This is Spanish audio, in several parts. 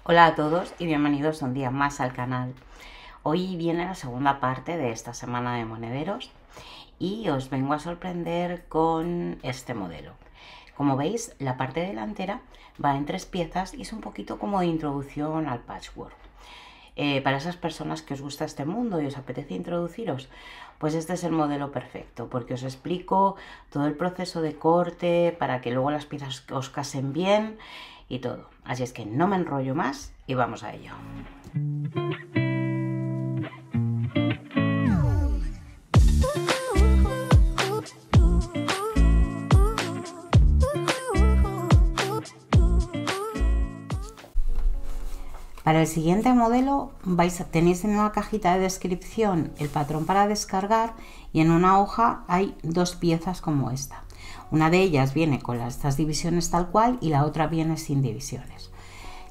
Hola a todos y bienvenidos un día más al canal. Hoy viene la segunda parte de esta semana de monederos y os vengo a sorprender con este modelo. Como veis, la parte delantera va en 3 piezas y es un poquito como de introducción al patchwork. Para esas personas que os gusta este mundo y os apetece introduciros, pues este es el modelo perfecto, porque os explico todo el proceso de corte para que luego las piezas os casen bien y todo. Así es que no me enrollo más y vamos a ello. Para el siguiente modelo tenéis en la cajita de descripción el patrón para descargar y en una hoja hay 2 piezas como esta. Una de ellas viene con estas divisiones tal cual y la otra viene sin divisiones.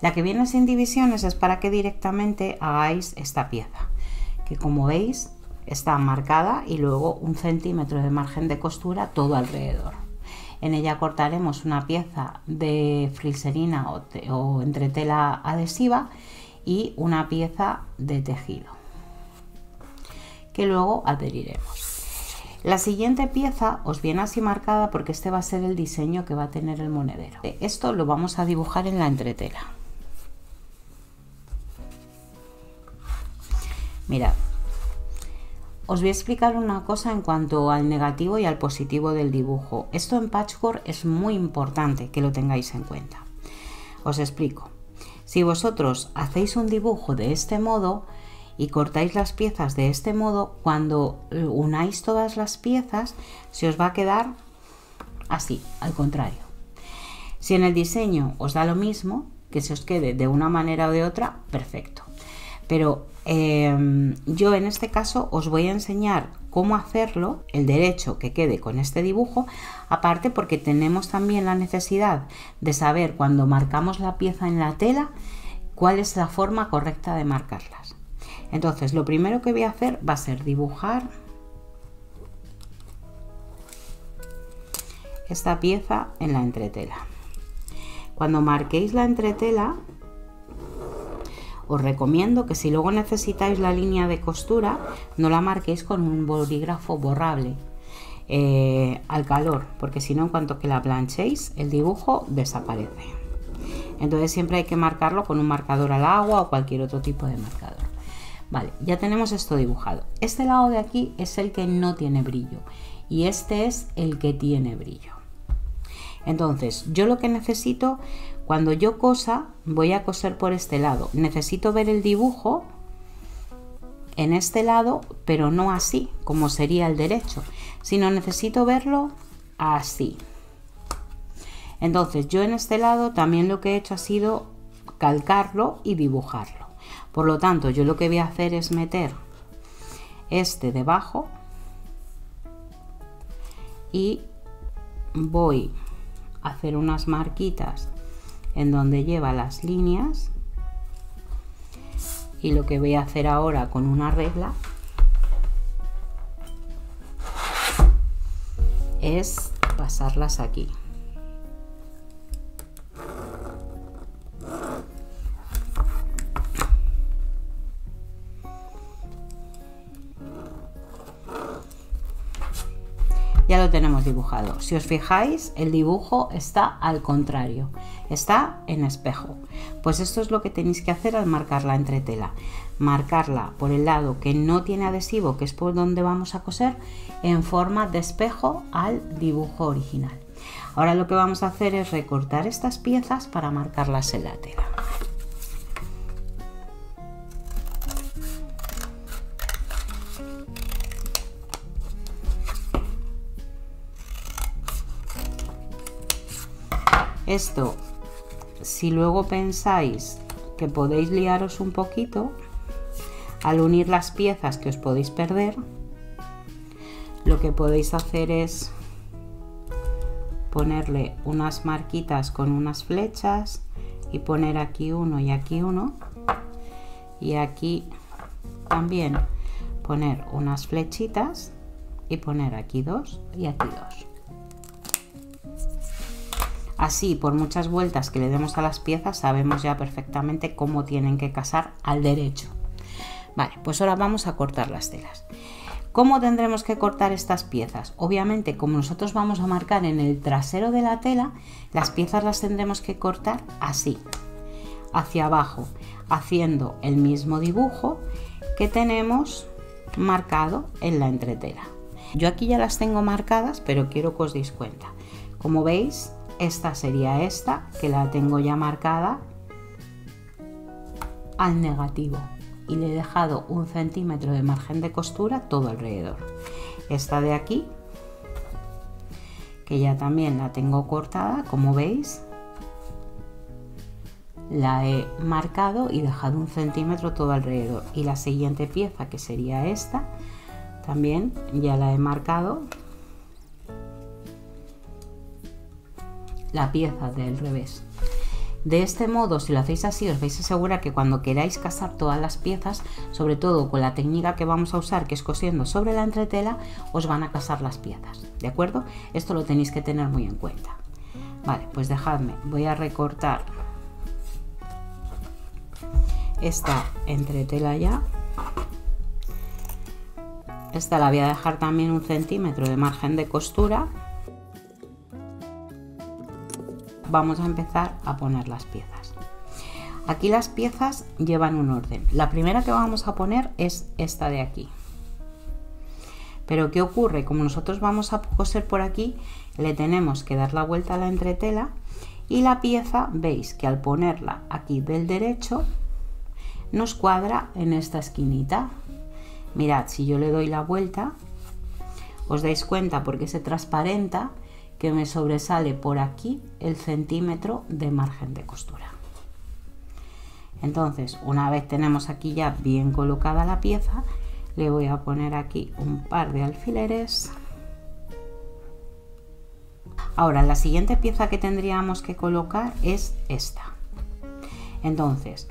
La que viene sin divisiones es para que directamente hagáis esta pieza, que como veis está marcada y luego 1 centímetro de margen de costura todo alrededor. En ella cortaremos una pieza de friserina o entretela adhesiva y una pieza de tejido que luego adheriremos. La siguiente pieza os viene así marcada porque este va a ser el diseño que va a tener el monedero. Esto lo vamos a dibujar en la entretela. Mirad. Os voy a explicar una cosa en cuanto al negativo y al positivo del dibujo. Esto en patchwork es muy importante que lo tengáis en cuenta. Os explico. Si vosotros hacéis un dibujo de este modo y cortáis las piezas de este modo, cuando unáis todas las piezas se os va a quedar así, al contrario. Si en el diseño os da lo mismo, que se os quede de una manera o de otra, perfecto. Pero yo en este caso os voy a enseñar cómo hacerlo, el derecho que quede con este dibujo, aparte porque tenemos también la necesidad de saber cuando marcamos la pieza en la tela cuál es la forma correcta de marcarlas. Entonces lo primero que voy a hacer va a ser dibujar esta pieza en la entretela. Cuando marquéis la entretela, os recomiendo que si luego necesitáis la línea de costura no la marquéis con un bolígrafo borrable al calor, porque si no, en cuanto que la planchéis el dibujo desaparece. Entonces siempre hay que marcarlo con un marcador al agua o cualquier otro tipo de marcador. Vale, ya tenemos esto dibujado. Este lado de aquí es el que no tiene brillo y este es el que tiene brillo. Entonces yo lo que necesito, cuando yo cosa, voy a coser por este lado. Necesito ver el dibujo en este lado, pero no así, como sería el derecho, sino necesito verlo así. Entonces yo en este lado también lo que he hecho ha sido calcarlo y dibujarlo. Por lo tanto, yo lo que voy a hacer es meter este debajo y voy a hacer unas marquitas en donde lleva las líneas, y lo que voy a hacer ahora con una regla es pasarlas aquí. Ya lo tenemos dibujado. Si os fijáis, el dibujo está al contrario, está en espejo. Pues esto es lo que tenéis que hacer al marcar la entretela. Marcarla por el lado que no tiene adhesivo, que es por donde vamos a coser, en forma de espejo al dibujo original. Ahora lo que vamos a hacer es recortar estas piezas para marcarlas en la tela. Esto, si luego pensáis que podéis liaros un poquito al unir las piezas, que os podéis perder, lo que podéis hacer es ponerle unas marquitas con unas flechas y poner aquí uno y aquí uno, y aquí también poner unas flechitas y poner aquí 2 y aquí 2. Así, por muchas vueltas que le demos a las piezas, sabemos ya perfectamente cómo tienen que casar al derecho. Vale, pues ahora vamos a cortar las telas. ¿Cómo tendremos que cortar estas piezas? Obviamente, como nosotros vamos a marcar en el trasero de la tela, las piezas las tendremos que cortar así, hacia abajo, haciendo el mismo dibujo que tenemos marcado en la entretela. Yo aquí ya las tengo marcadas, pero quiero que os deis cuenta. Como veis, esta sería esta, que la tengo ya marcada al negativo y le he dejado 1 centímetro de margen de costura todo alrededor. Esta de aquí, que ya también la tengo cortada, como veis, la he marcado y dejado 1 centímetro todo alrededor. Y la siguiente pieza, que sería esta, también ya la he marcado, la pieza del revés. De este modo, si lo hacéis así, os vais a asegurar que cuando queráis casar todas las piezas, sobre todo con la técnica que vamos a usar, que es cosiendo sobre la entretela, os van a casar las piezas, ¿de acuerdo? Esto lo tenéis que tener muy en cuenta. Vale, pues dejadme, voy a recortar esta entretela ya. Esta la voy a dejar también 1 centímetro de margen de costura. Vamos a empezar a poner las piezas. Aquí las piezas llevan un orden. La primera que vamos a poner es esta de aquí. Pero ¿qué ocurre? Como nosotros vamos a coser por aquí, le tenemos que dar la vuelta a la entretela y la pieza, veis que al ponerla aquí del derecho, nos cuadra en esta esquinita. Mirad, si yo le doy la vuelta, os dais cuenta porque se transparenta que me sobresale por aquí el centímetro de margen de costura. Entonces, una vez tenemos aquí ya bien colocada la pieza, le voy a poner aquí un par de alfileres. Ahora, la siguiente pieza que tendríamos que colocar es esta. Entonces,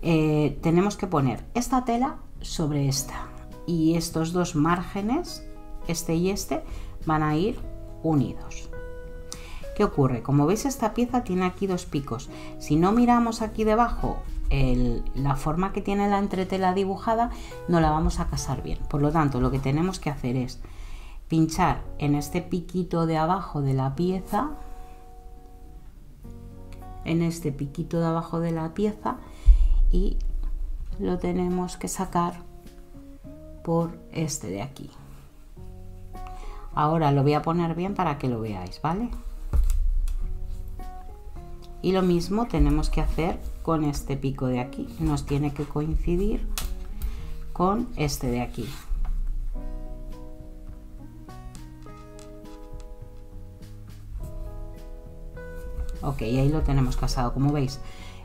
tenemos que poner esta tela sobre esta y estos dos márgenes, este y este, van a ir unidos. ¿Qué ocurre? Como veis, esta pieza tiene aquí 2 picos. Si no miramos aquí debajo la forma que tiene la entretela dibujada, no la vamos a casar bien. Por lo tanto, lo que tenemos que hacer es pinchar en este piquito de abajo de la pieza, en este piquito de abajo de la pieza, y lo tenemos que sacar por este de aquí. Ahora lo voy a poner bien para que lo veáis, ¿vale? Y lo mismo tenemos que hacer con este pico de aquí. Nos tiene que coincidir con este de aquí. Ok, ahí lo tenemos casado. Como veis,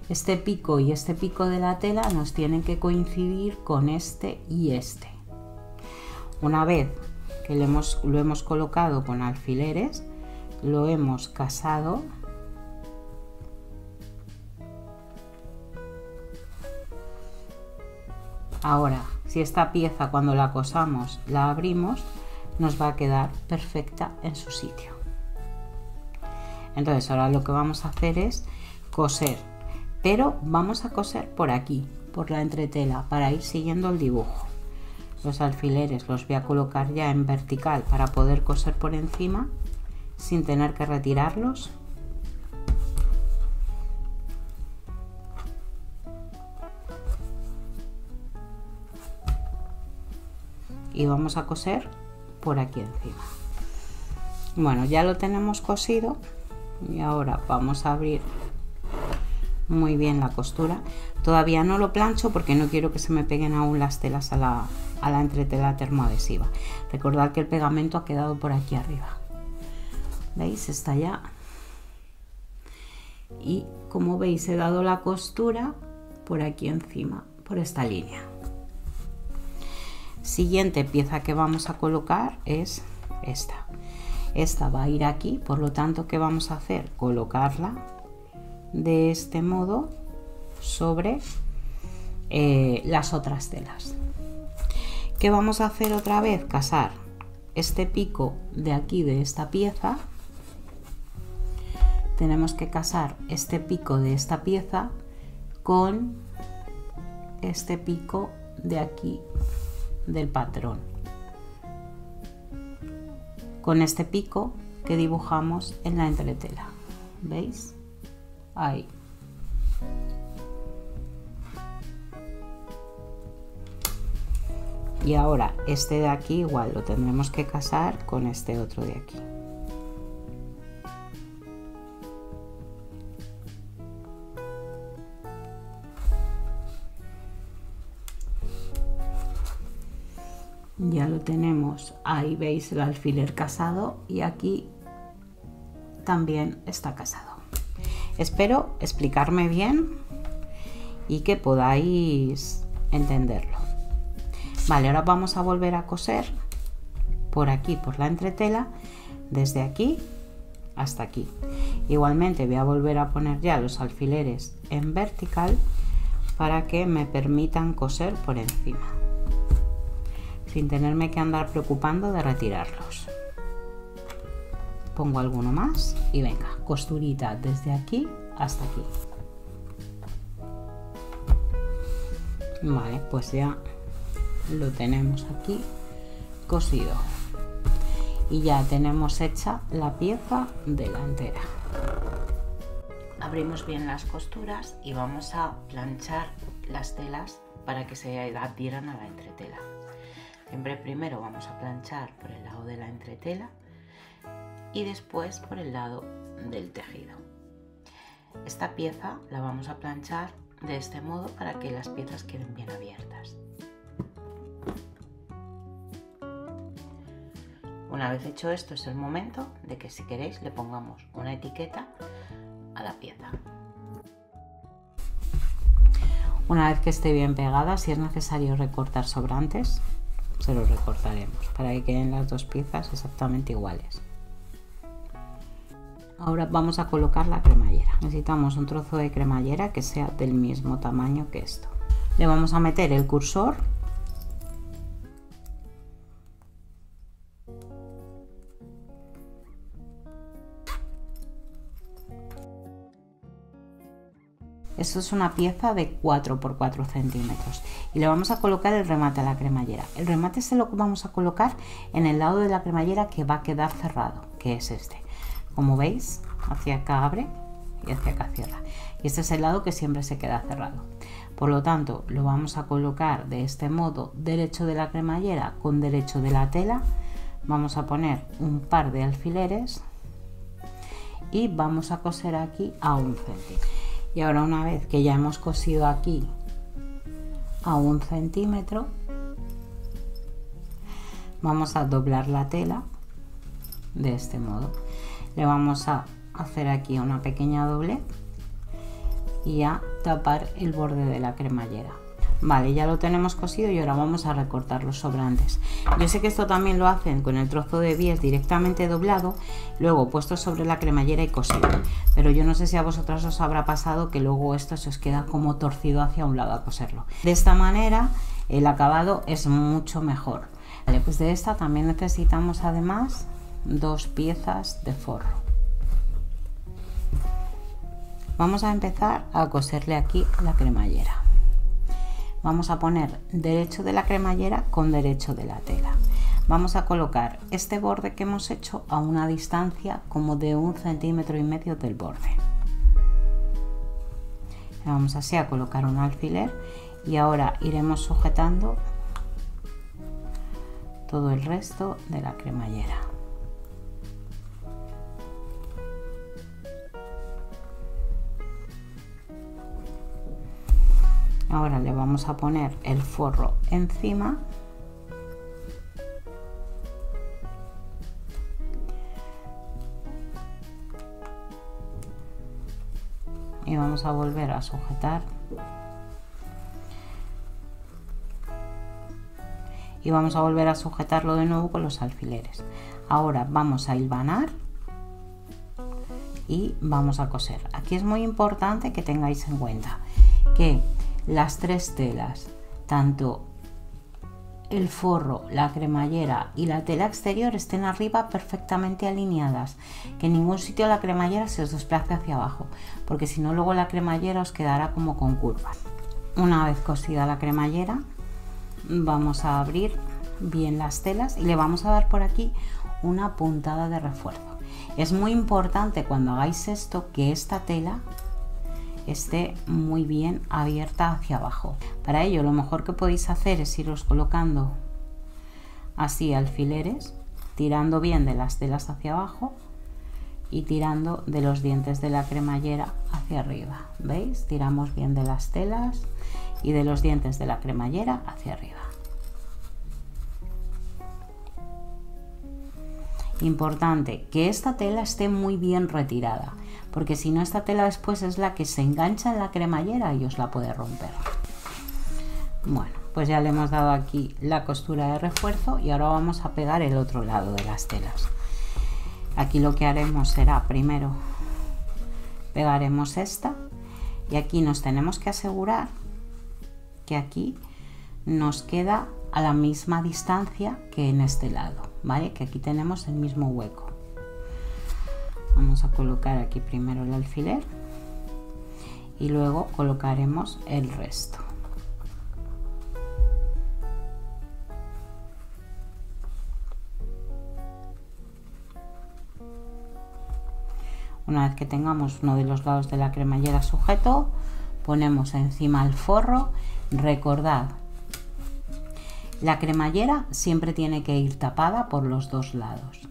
este pico y este pico de la tela nos tienen que coincidir con este y este. Una vez que lo hemos colocado con alfileres, lo hemos casado, ahora si esta pieza cuando la cosamos la abrimos, nos va a quedar perfecta en su sitio. Entonces ahora lo que vamos a hacer es coser, pero vamos a coser por aquí, por la entretela, para ir siguiendo el dibujo. Los alfileres los voy a colocar ya en vertical para poder coser por encima sin tener que retirarlos. Y vamos a coser por aquí encima. Bueno, ya lo tenemos cosido y ahora vamos a abrir muy bien la costura. Todavía no lo plancho porque no quiero que se me peguen aún las telas a la entretela termoadhesiva. Recordad que el pegamento ha quedado por aquí arriba. ¿Veis? Está ya. Y como veis, he dado la costura por aquí encima, por esta línea. Siguiente pieza que vamos a colocar es esta. Esta va a ir aquí, por lo tanto, ¿qué vamos a hacer? Colocarla de este modo sobre las otras telas. ¿Qué vamos a hacer otra vez? Casar este pico de aquí de esta pieza tenemos que casar este pico de esta pieza con este pico de aquí del patrón, con este pico que dibujamos en la entretela. ¿Veis? Ahí. Y ahora este de aquí igual lo tendremos que casar con este otro de aquí. Ya lo tenemos, ahí veis el alfiler casado y aquí también está casado. Espero explicarme bien y que podáis entenderlo. Vale, ahora vamos a volver a coser por aquí, por la entretela, desde aquí hasta aquí. Igualmente voy a volver a poner ya los alfileres en vertical para que me permitan coser por encima, sin tenerme que andar preocupando de retirarlos. Pongo alguno más y venga, costurita desde aquí hasta aquí. Vale, pues ya lo tenemos aquí cosido y ya tenemos hecha la pieza delantera. Abrimos bien las costuras y vamos a planchar las telas para que se adhieran a la entretela. Siempre primero vamos a planchar por el lado de la entretela y después por el lado del tejido. Esta pieza la vamos a planchar de este modo para que las piezas queden bien abiertas. Una vez hecho esto, es el momento de que, si queréis, le pongamos una etiqueta a la pieza. Una vez que esté bien pegada, si es necesario recortar sobrantes, se los recortaremos para que queden las dos piezas exactamente iguales. Ahora vamos a colocar la cremallera. Necesitamos un trozo de cremallera que sea del mismo tamaño que esto. Le vamos a meter el cursor Esto es una pieza de 4 por 4 centímetros y le vamos a colocar el remate a la cremallera. El remate se lo vamos a colocar en el lado de la cremallera que va a quedar cerrado, que es este. Como veis, hacia acá abre y hacia acá cierra. Y este es el lado que siempre se queda cerrado. Por lo tanto, lo vamos a colocar de este modo, derecho de la cremallera con derecho de la tela. Vamos a poner un par de alfileres y vamos a coser aquí a 1 centímetro. Y ahora, una vez que ya hemos cosido aquí a 1 centímetro, vamos a doblar la tela de este modo. Le vamos a hacer aquí una pequeña doblez y a tapar el borde de la cremallera. Vale, ya lo tenemos cosido y ahora vamos a recortar los sobrantes. Yo sé que esto también lo hacen con el trozo de bies directamente doblado, luego puesto sobre la cremallera y cosido, pero yo no sé si a vosotras os habrá pasado que luego esto se os queda como torcido hacia un lado a coserlo. De esta manera el acabado es mucho mejor. Vale, pues de esta también necesitamos además 2 piezas de forro. Vamos a empezar a coserle aquí la cremallera. Vamos a poner derecho de la cremallera con derecho de la tela. Vamos a colocar este borde que hemos hecho a una distancia como de 1,5 centímetros del borde. Vamos así a colocar un alfiler y ahora iremos sujetando todo el resto de la cremallera. Ahora le vamos a poner el forro encima y vamos a volver a sujetar y vamos a volver a sujetarlo de nuevo con los alfileres. Ahora vamos a hilvanar y vamos a coser. Aquí es muy importante que tengáis en cuenta que las 3 telas, tanto el forro, la cremallera y la tela exterior estén arriba perfectamente alineadas, que en ningún sitio la cremallera se os desplace hacia abajo, porque si no luego la cremallera os quedará como con curvas. Una vez cosida la cremallera, vamos a abrir bien las telas y le vamos a dar por aquí una puntada de refuerzo. Es muy importante cuando hagáis esto que esta tela esté muy bien abierta hacia abajo. Para ello lo mejor que podéis hacer es iros colocando así alfileres, tirando bien de las telas hacia abajo y tirando de los dientes de la cremallera hacia arriba. ¿Veis? Tiramos bien de las telas y de los dientes de la cremallera hacia arriba. Importante que esta tela esté muy bien retirada, porque si no esta tela después es la que se engancha en la cremallera y os la puede romper. Bueno, pues ya le hemos dado aquí la costura de refuerzo y ahora vamos a pegar el otro lado de las telas. Aquí lo que haremos será primero pegaremos esta y aquí nos tenemos que asegurar que aquí nos queda a la misma distancia que en este lado, ¿vale? Que aquí tenemos el mismo hueco. Vamos a colocar aquí primero el alfiler y luego colocaremos el resto. Una vez que tengamos uno de los lados de la cremallera sujeto, ponemos encima el forro. Recordad, la cremallera siempre tiene que ir tapada por los dos lados.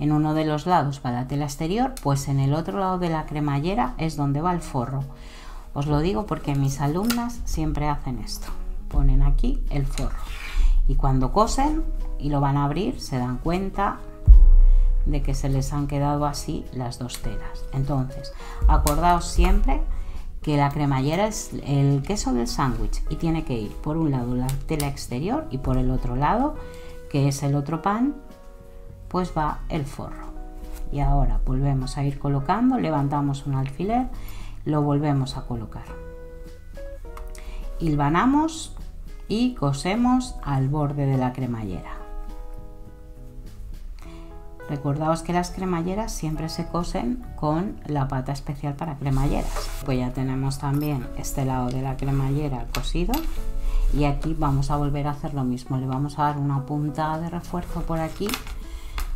En uno de los lados va la tela exterior, pues en el otro lado de la cremallera es donde va el forro. Os lo digo porque mis alumnas siempre hacen esto. Ponen aquí el forro y cuando cosen y lo van a abrir se dan cuenta de que se les han quedado así las dos telas. Entonces, acordaos siempre que la cremallera es el queso del sándwich y tiene que ir por un lado la tela exterior y por el otro lado, que es el otro pan, pues va el forro. Y ahora volvemos a ir colocando, levantamos un alfiler, lo volvemos a colocar, hilvanamos y cosemos al borde de la cremallera. Recordaos que las cremalleras siempre se cosen con la pata especial para cremalleras. Pues ya tenemos también este lado de la cremallera cosido y aquí vamos a volver a hacer lo mismo. Le vamos a dar una puntada de refuerzo por aquí,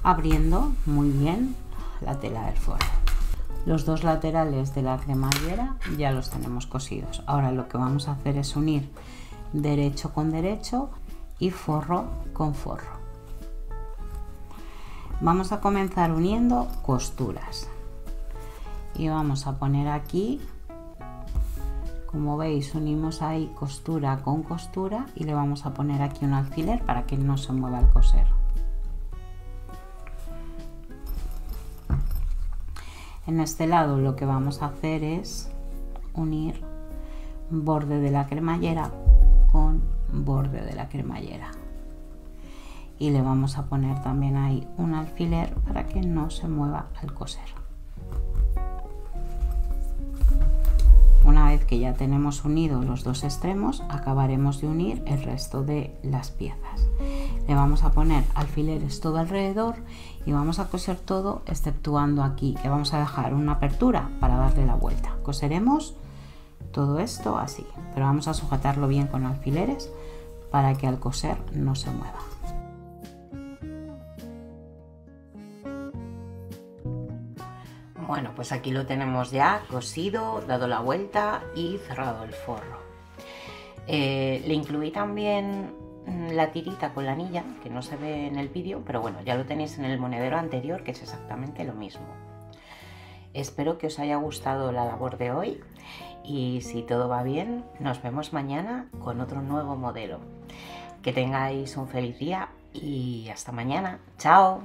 abriendo muy bien la tela del forro. Los dos laterales de la cremallera ya los tenemos cosidos. Ahora lo que vamos a hacer es unir derecho con derecho y forro con forro. Vamos a comenzar uniendo costuras y vamos a poner aquí, como veis, unimos ahí costura con costura y le vamos a poner aquí un alfiler para que no se mueva al coser. En este lado lo que vamos a hacer es unir borde de la cremallera con borde de la cremallera. Y le vamos a poner también ahí un alfiler para que no se mueva al coser. Una vez que ya tenemos unidos los dos extremos, acabaremos de unir el resto de las piezas. Le vamos a poner alfileres todo alrededor y vamos a coser todo exceptuando aquí, que vamos a dejar una apertura para darle la vuelta. Coseremos todo esto así, pero vamos a sujetarlo bien con alfileres para que al coser no se mueva. Bueno, pues aquí lo tenemos ya cosido, dado la vuelta y cerrado el forro. Le incluí también la tirita con la anilla, que no se ve en el vídeo, pero bueno, ya lo tenéis en el monedero anterior, que es exactamente lo mismo. Espero que os haya gustado la labor de hoy y si todo va bien, nos vemos mañana con otro nuevo modelo. Que tengáis un feliz día y hasta mañana. ¡Chao!